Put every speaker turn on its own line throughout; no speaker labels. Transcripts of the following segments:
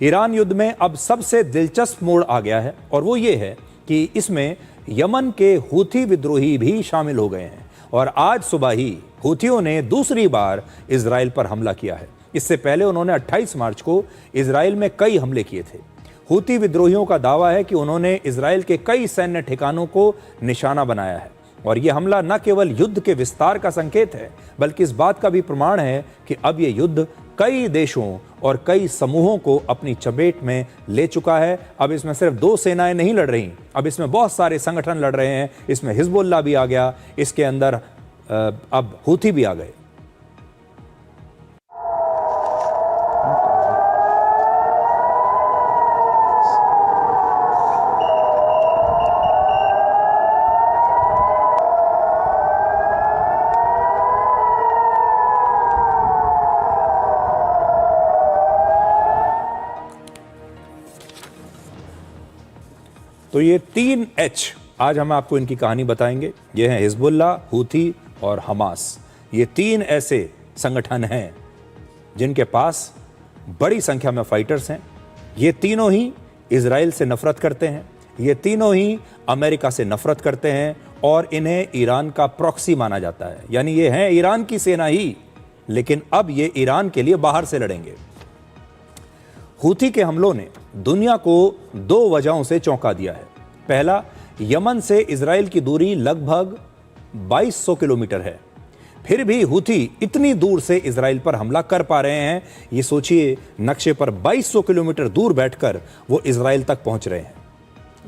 Iran युद्ध में अब सबसे दिलचस्प मोड़ आ गया है और वो ये है कि इसमें यमन के हूथी विद्रोही भी शामिल हो गए हैं और आज सुबह ही हूथियों ने दूसरी बार इजराइल पर हमला किया है। इससे पहले उन्होंने 28 मार्च को इजराइल में कई हमले किए थे। हूती विद्रोहियों का दावा है कि उन्होंने इजराइल के कई सैन्य ठिकानों को निशाना बनाया है और यह हमला न केवल युद्ध के विस्तार का संकेत है बल्कि इस बात का भी प्रमाण है कि अब यह युद्ध कई देशों और कई समूहों को अपनी चपेट में ले चुका है। अब इसमें सिर्फ दो सेनाएं नहीं लड़ रही, अब इसमें बहुत सारे संगठन लड़ रहे हैं। इसमें हिजबुल्लाह भी आ गया, इसके अंदर अब हूथी भी आ गए। तो ये 3H आज हम आपको इनकी कहानी बताएंगे। ये हैं हिजबुल्लाह, हूथी और हमास। ये तीन ऐसे संगठन हैं जिनके पास बड़ी संख्या में फाइटर्स हैं। ये तीनों ही इजराइल से नफरत करते हैं, ये तीनों ही अमेरिका से नफरत करते हैं और इन्हें ईरान का प्रॉक्सी माना जाता है। यानी ये हैं ईरान की सेना ही, लेकिन अब ये ईरान के लिए बाहर से लड़ेंगे। हूथी के हमलों ने दुनिया को दो वजहों से चौंका दिया है। पहला, यमन से इजराइल की दूरी लगभग 2200 किलोमीटर है, फिर भी हूथी इतनी दूर से इजराइल पर हमला कर पा रहे हैं। ये सोचिए, नक्शे पर 2200 किलोमीटर दूर बैठकर वो इजराइल तक पहुंच रहे हैं।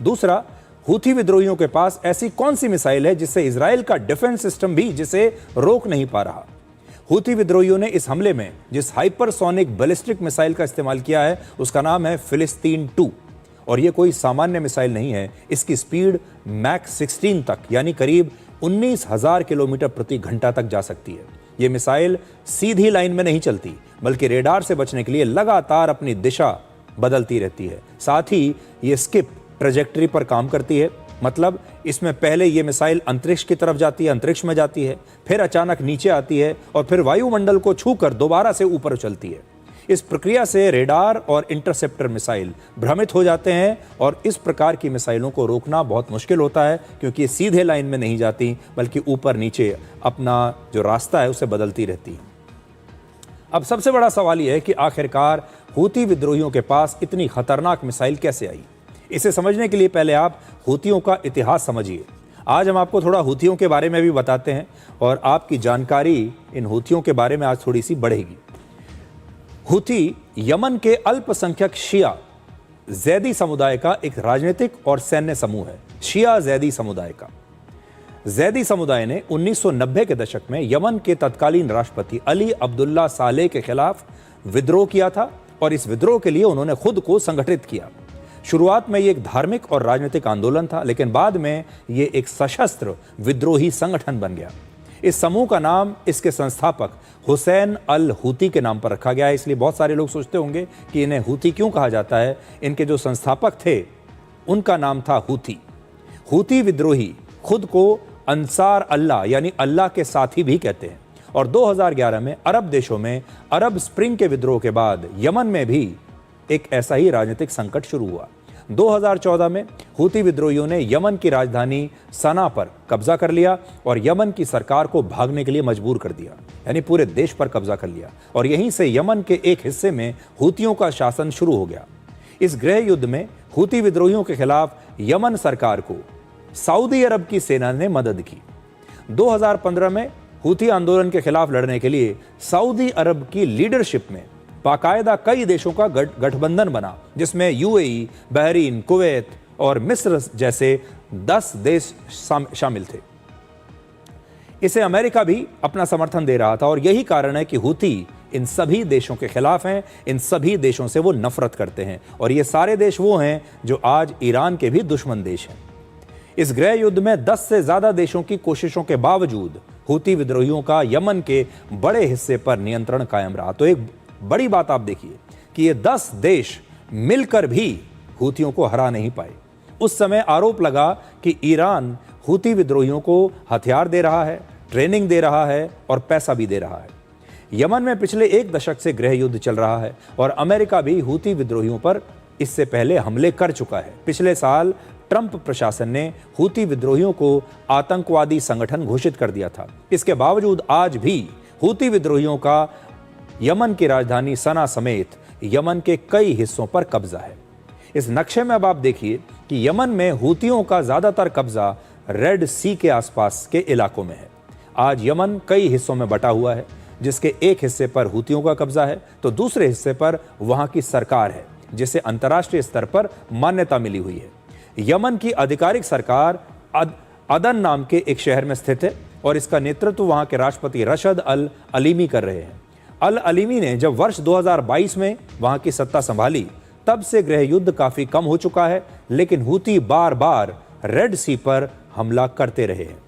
दूसरा, हूथी विद्रोहियों के पास ऐसी कौन सी मिसाइल है जिससे इजराइल का डिफेंस सिस्टम भी जिसे रोक नहीं पा रहा। हूथी विद्रोहियों ने इस हमले में जिस हाइपरसोनिक बैलिस्टिक मिसाइल का इस्तेमाल किया है उसका नाम है फिलिस्तीन 2 और यह कोई सामान्य मिसाइल नहीं है। इसकी स्पीड मैक 16 तक यानी करीब 19,000 किलोमीटर प्रति घंटा तक जा सकती है। यह मिसाइल सीधी लाइन में नहीं चलती बल्कि रेडार से बचने के लिए लगातार अपनी दिशा बदलती रहती है। साथ ही यह स्किप ट्रेजेक्टरी पर काम करती है, मतलब इसमें पहले ये मिसाइल अंतरिक्ष की तरफ जाती है, अंतरिक्ष में जाती है, फिर अचानक नीचे आती है और फिर वायुमंडल को छूकर दोबारा से ऊपर चलती है। इस प्रक्रिया से रेडार और इंटरसेप्टर मिसाइल भ्रमित हो जाते हैं और इस प्रकार की मिसाइलों को रोकना बहुत मुश्किल होता है क्योंकि ये सीधे लाइन में नहीं जाती बल्कि ऊपर नीचे अपना जो रास्ता है उसे बदलती रहती है। अब सबसे बड़ा सवाल यह है कि आखिरकार हूथी विद्रोहियों के पास इतनी खतरनाक मिसाइल कैसे आई। इसे समझने के लिए पहले आप हूथियों का इतिहास समझिए। आज हम आपको थोड़ा हूथियों के बारे में भी बताते हैं और आपकी जानकारी इन हूथियों के बारे में आज थोड़ी सी बढ़ेगी। हूथी यमन के अल्पसंख्यक शिया जैदी समुदाय का एक राजनीतिक और सैन्य समूह है। शिया जैदी समुदाय का जैदी समुदाय ने 1990 के दशक में यमन के तत्कालीन राष्ट्रपति अली अब्दुल्ला सालेह के खिलाफ विद्रोह किया था और इस विद्रोह के लिए उन्होंने खुद को संगठित किया। शुरुआत में ये एक धार्मिक और राजनीतिक आंदोलन था, लेकिन बाद में ये एक सशस्त्र विद्रोही संगठन बन गया। इस समूह का नाम इसके संस्थापक हुसैन अल हूती के नाम पर रखा गया है, इसलिए बहुत सारे लोग सोचते होंगे कि इन्हें हूती क्यों कहा जाता है। इनके जो संस्थापक थे उनका नाम था हूती। हूती विद्रोही खुद को अंसार अल्लाह यानी अल्लाह के साथी भी कहते हैं और 2011 में अरब देशों में अरब स्प्रिंग के विद्रोह के बाद यमन में भी एक ऐसा ही राजनीतिक संकट शुरू हुआ। 2014 में हूती विद्रोहियों ने यमन की राजधानी सना पर कब्जा कर लिया और यमन की सरकार को भागने के लिए मजबूर कर दिया, यानी पूरे देश पर कब्जा कर लिया और यहीं से यमन के एक हिस्से में हूतियों का शासन शुरू हो गया। इस गृह युद्ध में हूती विद्रोहियों के खिलाफ यमन सरकार को सऊदी अरब की सेना ने मदद की। 2015 में हूती आंदोलन के खिलाफ लड़ने के लिए सऊदी अरब की लीडरशिप में बाकायदा कई देशों का गठबंधन बना, जिसमें यूएई, बहरीन, कुवैत और मिस्र जैसे 10 देश शामिल थे। इसे अमेरिका भी अपना समर्थन दे रहा था और यही कारण है कि हूती इन सभी देशों के खिलाफ हैं, इन सभी देशों से वो नफरत करते हैं और ये सारे देश वो हैं जो आज ईरान के भी दुश्मन देश हैं। इस गृह युद्ध में 10 से ज्यादा देशों की कोशिशों के बावजूद हूती विद्रोहियों का यमन के बड़े हिस्से पर नियंत्रण कायम रहा। तो एक बड़ी बात आप देखिए कि ये 10 देश मिलकर भी हूतियों को हरा नहीं पाए। उस समय आरोप लगा कि ईरान हूती विद्रोहियों को हथियार दे रहा है, ट्रेनिंग दे रहा है और पैसा भी दे रहा है। यमन में पिछले एक दशक से गृह युद्ध चल रहा है और अमेरिका भी हूती विद्रोहियों पर इससे पहले हमले कर चुका है। पिछले साल ट्रंप प्रशासन ने हूती विद्रोहियों को आतंकवादी संगठन घोषित कर दिया था। इसके बावजूद आज भी हूती विद्रोहियों का यमन की राजधानी सना समेत यमन के कई हिस्सों पर कब्जा है। इस नक्शे में अब आप देखिए कि यमन में हूतियों का ज्यादातर कब्जा रेड सी के आसपास के इलाकों में है। आज यमन कई हिस्सों में बटा हुआ है, जिसके एक हिस्से पर हूतियों का कब्जा है तो दूसरे हिस्से पर वहां की सरकार है, जिसे अंतर्राष्ट्रीय स्तर पर मान्यता मिली हुई है। यमन की आधिकारिक सरकार अदन नाम के एक शहर में स्थित है और इसका नेतृत्व वहां के राष्ट्रपति रशद अल अलीमी कर रहे हैं। अल अलीमी ने जब वर्ष 2022 में वहां की सत्ता संभाली, तब से गृह युद्ध काफी कम हो चुका है, लेकिन हूती बार बार रेड सी पर हमला करते रहे हैं।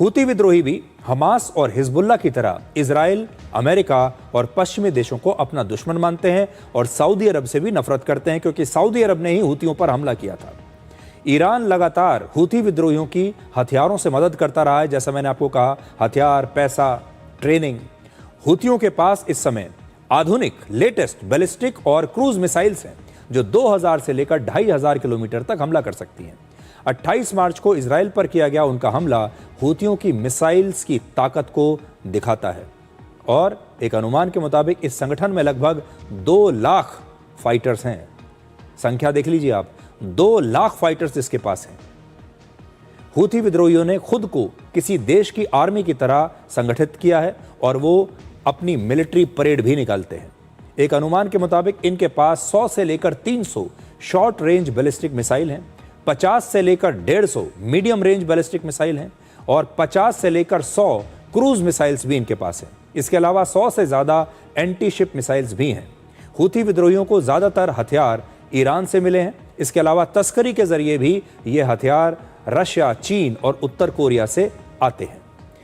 हूती विद्रोही भी हमास और हिजबुल्लाह की तरह इजराइल, अमेरिका और पश्चिमी देशों को अपना दुश्मन मानते हैं और सऊदी अरब से भी नफरत करते हैं, क्योंकि सऊदी अरब ने ही हूतियों पर हमला किया था। ईरान लगातार हूती विद्रोहियों की हथियारों से मदद करता रहा है। जैसा मैंने आपको कहा, हथियार, पैसा, ट्रेनिंग। हूतियों के पास इस समय आधुनिक लेटेस्ट बैलिस्टिक और क्रूज मिसाइल्स हैं जो 2000 से लेकर 2500 किलोमीटर तक हमला कर सकती हैं। 28 मार्च को इजराइल पर किया गया उनका हमला हूतियों की मिसाइल्स की ताकत को दिखाता है और एक अनुमान के मुताबिक इस संगठन में लगभग 2 लाख फाइटर्स हैं। संख्या देख लीजिए आप, 2 लाख फाइटर्स इसके पास हैं। हूती विद्रोहियों ने खुद को किसी देश की आर्मी की तरह संगठित किया है और वो अपनी मिलिट्री परेड भी निकालते हैं। एक अनुमान के मुताबिक इनके पास 100 से लेकर 300 शॉर्ट रेंज बैलिस्टिक मिसाइल हैं, 50 से लेकर 150 मीडियम रेंज बैलिस्टिक मिसाइल हैं और 50 से लेकर 100 क्रूज मिसाइल्स भी इनके पास हैं। इसके अलावा 100 से ज़्यादा एंटी शिप मिसाइल्स भी हैं। हूती विद्रोहियों को ज़्यादातर हथियार ईरान से मिले हैं। इसके अलावा तस्करी के जरिए भी ये हथियार रशिया, चीन और उत्तर कोरिया से आते हैं।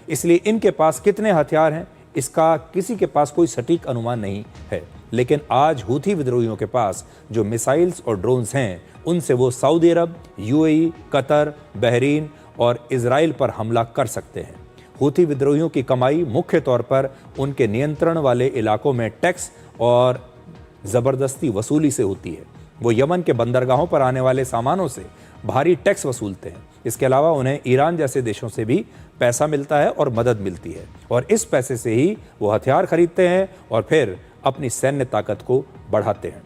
इसलिए इनके पास कितने हथियार हैं, इसका किसी के पास कोई सटीक अनुमान नहीं है। लेकिन आज हूती विद्रोहियों के पास जो मिसाइल्स और ड्रोन्स हैं, उनसे वो सऊदी अरब, यूएई, कतर, बहरीन और इजराइल पर हमला कर सकते हैं। हूती विद्रोहियों की कमाई मुख्य तौर पर उनके नियंत्रण वाले इलाकों में टैक्स और ज़बरदस्ती वसूली से होती है। वो यमन के बंदरगाहों पर आने वाले सामानों से भारी टैक्स वसूलते हैं। इसके अलावा उन्हें ईरान जैसे देशों से भी पैसा मिलता है और मदद मिलती है और इस पैसे से ही वो हथियार खरीदते हैं और फिर अपनी सैन्य ताकत को बढ़ाते हैं।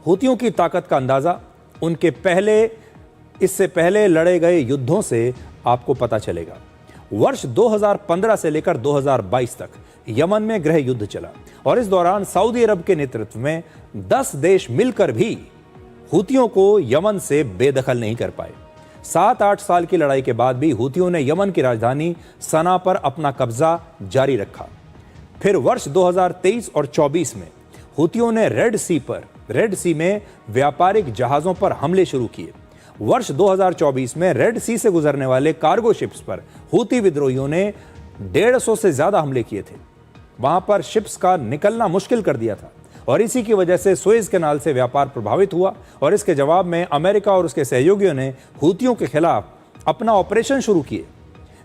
हूतियों की ताकत का अंदाज़ा उनके इससे पहले लड़े गए युद्धों से आपको पता चलेगा। वर्ष 2015 से लेकर 2022 तक यमन में गृह युद्ध चला और इस दौरान सऊदी अरब के नेतृत्व में 10 देश मिलकर भी हूतियों को यमन से बेदखल नहीं कर पाए। 7-8 साल की लड़ाई के बाद भी हूतियों ने यमन की राजधानी सना पर अपना कब्जा जारी रखा। फिर वर्ष 2023 और 24 में हूतियों ने रेड सी में व्यापारिक जहाजों पर हमले शुरू किए। वर्ष 2024 में रेड सी से गुजरने वाले कार्गो शिप्स पर हूती विद्रोहियों ने 150 से ज्यादा हमले किए थे। वहां पर शिप्स का निकलना मुश्किल कर दिया था और इसी की वजह से सुएज कैनाल से व्यापार प्रभावित हुआ और इसके जवाब में अमेरिका और उसके सहयोगियों ने हूतियों के खिलाफ अपना ऑपरेशन शुरू किए,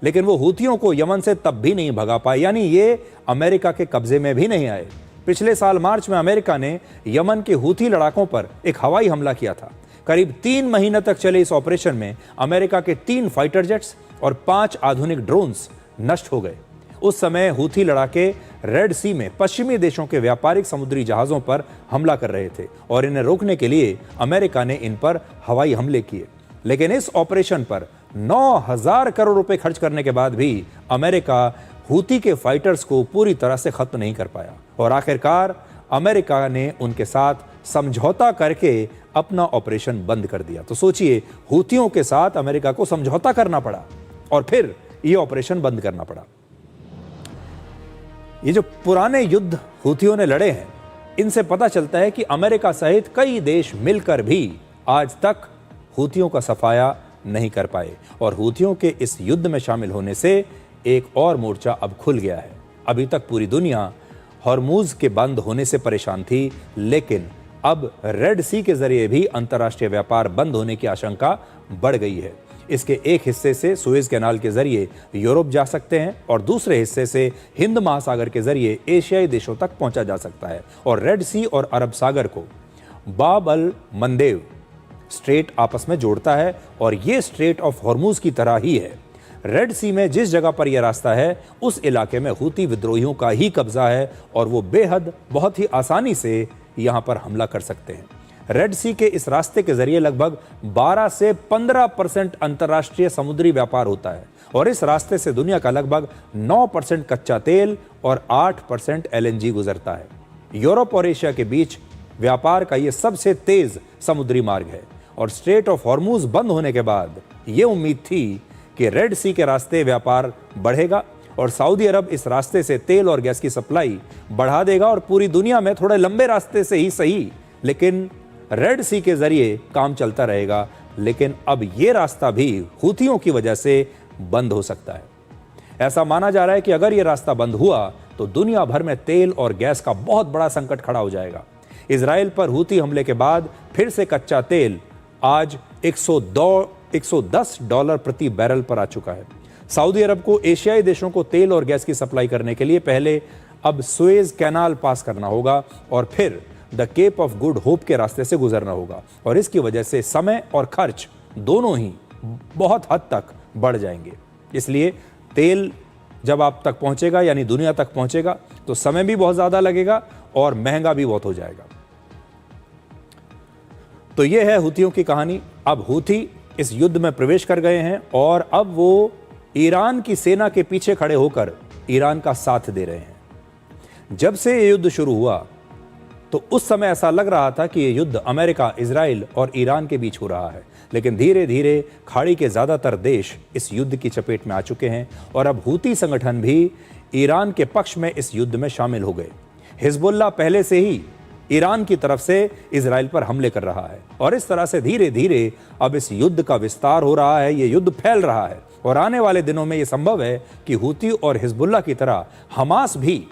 लेकिन वो हूतियों को यमन से तब भी नहीं भगा पाए, यानी ये अमेरिका के कब्जे में भी नहीं आए। पिछले साल मार्च में अमेरिका ने यमन के हूती लड़ाकों पर एक हवाई हमला किया था। करीब 3 महीने तक चले इस ऑपरेशन में अमेरिका के 3 फाइटर जेट्स और 5 आधुनिक ड्रोन्स नष्ट हो गए। उस समय हूती लड़ाके रेड सी में पश्चिमी देशों के व्यापारिक समुद्री जहाजों पर हमला कर रहे थे और इन्हें रोकने के लिए अमेरिका ने इन पर हवाई हमले किए। लेकिन इस ऑपरेशन पर 9,000 करोड़ रुपए खर्च करने के बाद भी अमेरिका हूती के फाइटर्स को पूरी तरह से खत्म नहीं कर पाया और आखिरकार अमेरिका ने उनके साथ समझौता करके अपना ऑपरेशन बंद कर दिया। तो सोचिए, हूतियों के साथ अमेरिका को समझौता करना पड़ा और फिर यह ऑपरेशन बंद करना पड़ा। ये जो पुराने युद्ध हूतियों ने लड़े हैं, इनसे पता चलता है कि अमेरिका सहित कई देश मिलकर भी आज तक हूतियों का सफाया नहीं कर पाए और हूतियों के इस युद्ध में शामिल होने से एक और मोर्चा अब खुल गया है। अभी तक पूरी दुनिया हॉर्मूज के बंद होने से परेशान थी, लेकिन अब रेड सी के जरिए भी अंतर्राष्ट्रीय व्यापार बंद होने की आशंका बढ़ गई है। इसके एक हिस्से से सुएज कैनाल के जरिए यूरोप जा सकते हैं और दूसरे हिस्से से हिंद महासागर के जरिए एशियाई देशों तक पहुंचा जा सकता है। और रेड सी और अरब सागर को बाब अल मंदेब स्ट्रेट आपस में जोड़ता है और ये स्ट्रेट ऑफ हॉर्मूज की तरह ही है। रेड सी में जिस जगह पर यह रास्ता है उस इलाके में हूती विद्रोहियों का ही कब्जा है और वो बेहद बहुत ही आसानी से यहां पर हमला कर सकते हैं। रेड सी के इस रास्ते के जरिए लगभग 12 से 15% अंतर्राष्ट्रीय समुद्री व्यापार होता है और इस रास्ते से दुनिया का लगभग 9% कच्चा तेल और 8% LNG गुजरता है। यूरोप और एशिया के बीच व्यापार का यह सबसे तेज समुद्री मार्ग है और स्ट्रेट ऑफ हॉर्मूज बंद होने के बाद यह उम्मीद थी कि रेड सी के रास्ते व्यापार बढ़ेगा और सऊदी अरब इस रास्ते से तेल और गैस की सप्लाई बढ़ा देगा और पूरी दुनिया में थोड़े लंबे रास्ते से ही सही लेकिन रेड सी के जरिए काम चलता रहेगा। लेकिन अब यह रास्ता भी हूथियों की वजह से बंद हो सकता है। ऐसा माना जा रहा है कि अगर यह रास्ता बंद हुआ तो दुनिया भर में तेल और गैस का बहुत बड़ा संकट खड़ा हो जाएगा। इजराइल पर हूती हमले के बाद फिर से कच्चा तेल आज $110 प्रति बैरल पर आ चुका है। सऊदी अरब को एशियाई देशों को तेल और गैस की सप्लाई करने के लिए पहले अब सुएज कैनाल पास करना होगा और फिर the Cape of Good Hope के रास्ते से गुजरना होगा और इसकी वजह से समय और खर्च दोनों ही बहुत हद तक बढ़ जाएंगे। इसलिए तेल जब आप तक पहुंचेगा यानी दुनिया तक पहुंचेगा तो समय भी बहुत ज्यादा लगेगा और महंगा भी बहुत हो जाएगा। तो यह है हूथियों की कहानी। अब हूथी इस युद्ध में प्रवेश कर गए हैं और अब वो ईरान की सेना के पीछे खड़े होकर ईरान का साथ दे रहे हैं। जब से यह युद्ध शुरू हुआ तो उस समय ऐसा लग रहा था कि यह युद्ध अमेरिका, इजराइल और ईरान के बीच हो रहा है, लेकिन धीरे धीरे खाड़ी के ज्यादातर देश इस युद्ध की चपेट में आ चुके हैं और अब हूती संगठन भी ईरान के पक्ष में इस युद्ध में शामिल हो गए। हिजबुल्लाह पहले से ही ईरान की तरफ से इजराइल पर हमले कर रहा है और इस तरह से धीरे धीरे अब इस युद्ध का विस्तार हो रहा है, ये युद्ध फैल रहा है और आने वाले दिनों में यह संभव है कि हूती और हिजबुल्लाह की तरह हमास भी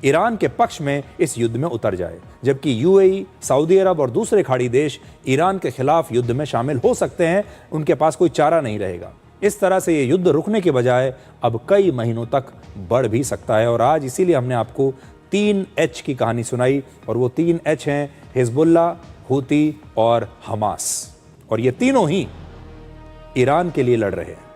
ईरान के पक्ष में इस युद्ध में उतर जाए, जबकि यूएई, सऊदी अरब और दूसरे खाड़ी देश ईरान के खिलाफ युद्ध में शामिल हो सकते हैं। उनके पास कोई चारा नहीं रहेगा। इस तरह से ये युद्ध रुकने के बजाय अब कई महीनों तक बढ़ भी सकता है और आज इसीलिए हमने आपको 3 H की कहानी सुनाई और वो 3 H हैं हिजबुल्लाह, हूती और हमास और ये तीनों ही ईरान के लिए लड़ रहे हैं।